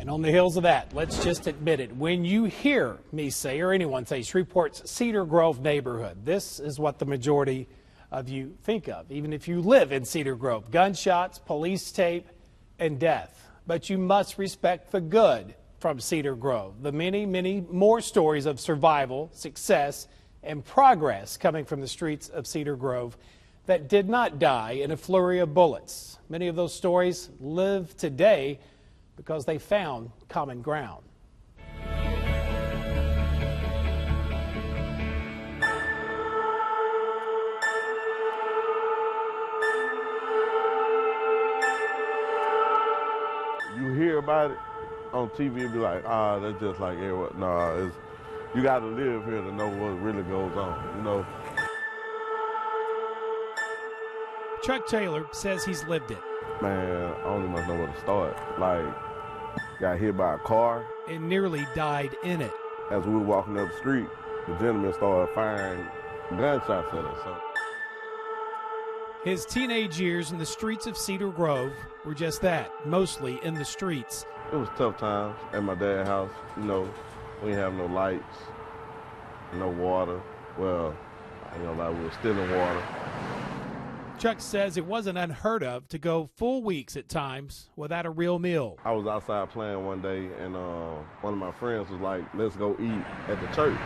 And on the heels of that, let's just admit it. When you hear me say, or anyone say, Shreveport's Cedar Grove neighborhood, this is what the majority of you think of, even if you live in Cedar Grove. Gunshots, police tape, and death. But you must respect the good from Cedar Grove. The many, many more stories of survival, success, and progress coming from the streets of Cedar Grove that did not die in a flurry of bullets. Many of those stories live today because they found common ground. You hear about it on TV and be like, that's just like everyone. No, you got to live here to know what really goes on, you know. Chuck Taylor says he's lived it. Man, I don't even know where to start. Like, got hit by a car. And nearly died in it. As we were walking up the street, the gentleman started firing gunshots at us. So. His teenage years in the streets of Cedar Grove were just that, mostly in the streets. It was tough times at my dad's house. You know, we didn't have no lights, no water. Well, you know, like we were stealing water. Chuck says it wasn't unheard of to go full weeks at times without a real meal. I was outside playing one day, and one of my friends was like, let's go eat at the church.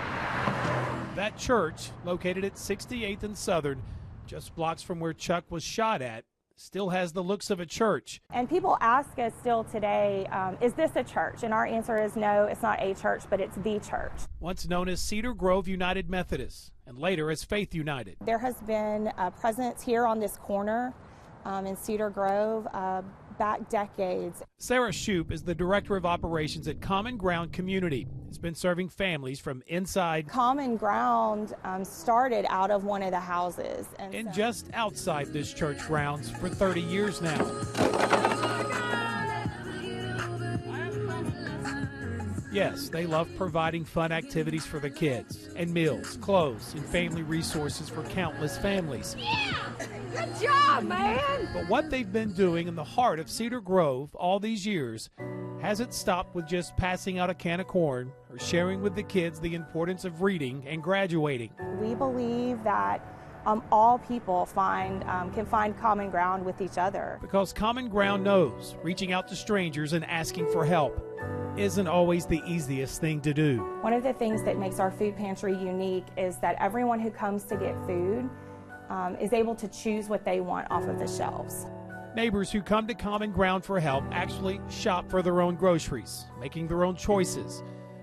That church, located at 68th and Southern, just blocks from where Chuck was shot at, still has the looks of a church. And people ask us still today, is this a church? And our answer is no, it's not a church, but it's the church. Once known as Cedar Grove United Methodist, and later as Faith United. There has been a presence here on this corner in Cedar Grove back decades. Sarah Shoup is the Director of Operations at Common Ground Community. It's been serving families from inside. Common Ground started out of one of the houses. And just outside this church grounds for 30 years now. Yes, they love providing fun activities for the kids, and meals, clothes, and family resources for countless families. Yeah! Good job, man! But what they've been doing in the heart of Cedar Grove all these years hasn't stopped with just passing out a can of corn or sharing with the kids the importance of reading and graduating. We believe that all people can find common ground with each other. Because Common Ground knows reaching out to strangers and asking for help isn't always the easiest thing to do. One of the things that makes our food pantry unique is that everyone who comes to get food is able to choose what they want off of the shelves. Neighbors who come to Common Ground for help actually shop for their own groceries, making their own choices.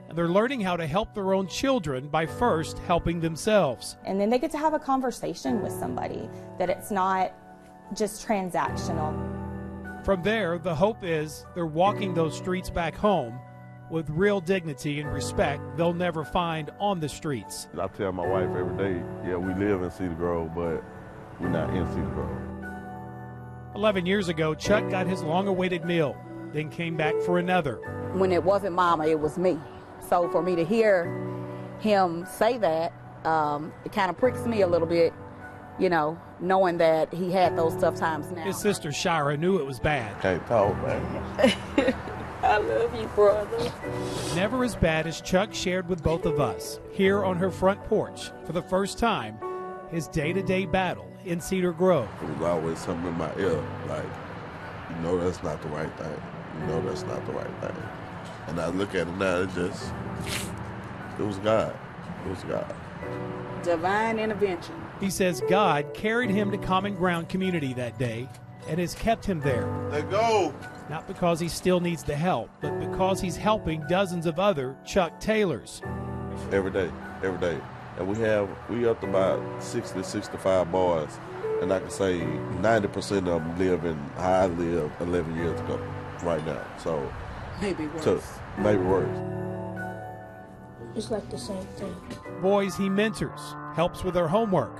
And they're learning how to help their own children by first helping themselves. And then they get to have a conversation with somebody, that it's not just transactional. From there, the hope is they're walking those streets back home with real dignity and respect they'll never find on the streets. I tell my wife every day, yeah, we live in Cedar Grove, but we're not in Cedar Grove. 11 years ago, Chuck got his long-awaited meal, then came back for another. When it wasn't Mama, it was me. So for me to hear him say that, it kind of pricks me a little bit, you know, knowing that he had those tough times now. His sister Shira knew it was bad. Can't talk, man. I love you, brother. Never as bad as Chuck shared with both of us, here on her front porch, for the first time, his day-to-day battle in Cedar Grove. It was always something in my ear, like, you know that's not the right thing. You know that's not the right thing. And I look at it now, it was God. It was God. Divine intervention. He says God carried him to Common Ground Community that day and has kept him there. Let go. Not because he still needs the help, but because he's helping dozens of other Chuck Taylors. Every day. And we up to about 60, 65 boys. And I can say 90% of them live in how I lived 11 years ago, right now. So maybe worse. Maybe worse. It's like the same thing. Boys he mentors, helps with their homework,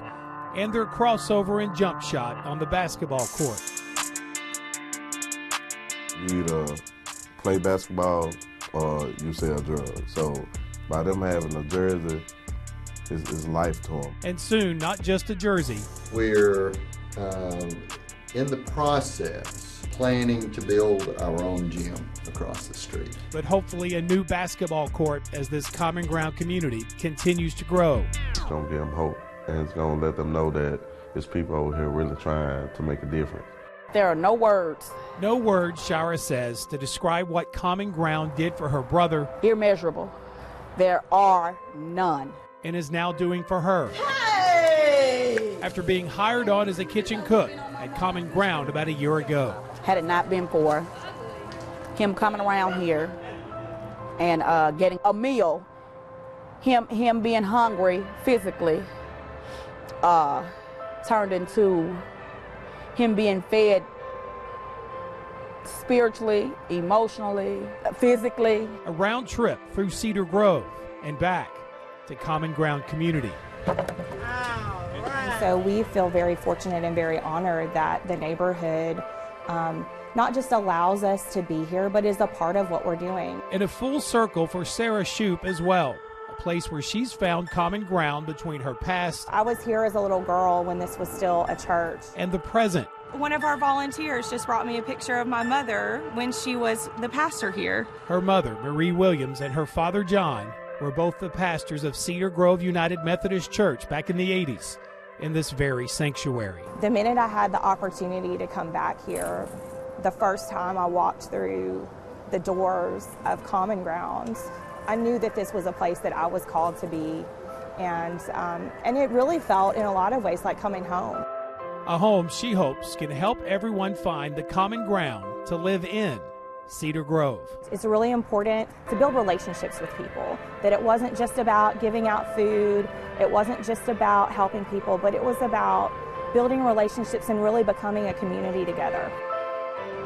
and their crossover and jump shot on the basketball court. You either play basketball or you sell drugs. So by them having a jersey, it's life to them. And soon, not just a jersey. We're in the process planning to build our own gym across the street. But hopefully a new basketball court as this Common Ground community continues to grow. It's going to give them hope, and it's going to let them know that there's people over here really trying to make a difference. There are no words. No words, Shara says, to describe what Common Ground did for her brother. Immeasurable. There are none. And is now doing for her. Hey! After being hired on as a kitchen cook at Common Ground about a year ago. Had it not been for him coming around here and getting a meal, him being hungry physically, turned into him being fed spiritually, emotionally, physically. A round trip through Cedar Grove and back to Common Ground community. So we feel very fortunate and very honored that the neighborhood not just allows us to be here, but is a part of what we're doing. And a full circle for Sarah Shoup as well, a place where she's found common ground between her past. I was here as a little girl when this was still a church. And the present. One of our volunteers just brought me a picture of my mother when she was the pastor here. Her mother, Marie Williams, and her father, John, were both the pastors of Cedar Grove United Methodist Church back in the 80s in this very sanctuary. The minute I had the opportunity to come back here, the first time I walked through the doors of Common Ground, I knew that this was a place that I was called to be, and it really felt in a lot of ways like coming home. A home she hopes can help everyone find the common ground to live in Cedar Grove. It's really important to build relationships with people, that it wasn't just about giving out food, it wasn't just about helping people, but it was about building relationships and really becoming a community together.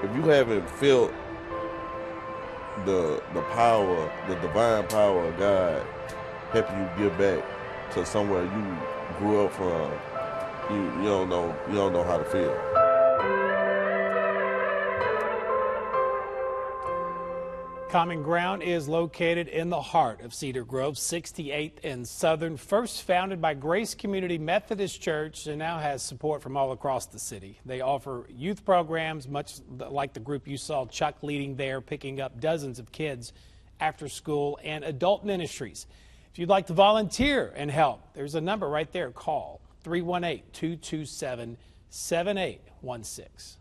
If you haven't felt the power, the divine power of God helping you give back to somewhere you grew up from, you don't know how to feel. Common Ground is located in the heart of Cedar Grove, 68th and Southern, first founded by Grace Community Methodist Church and now has support from all across the city. They offer youth programs, much like the group you saw Chuck leading there, picking up dozens of kids after school, and adult ministries. If you'd like to volunteer and help, there's a number right there. Call 318-227-7816.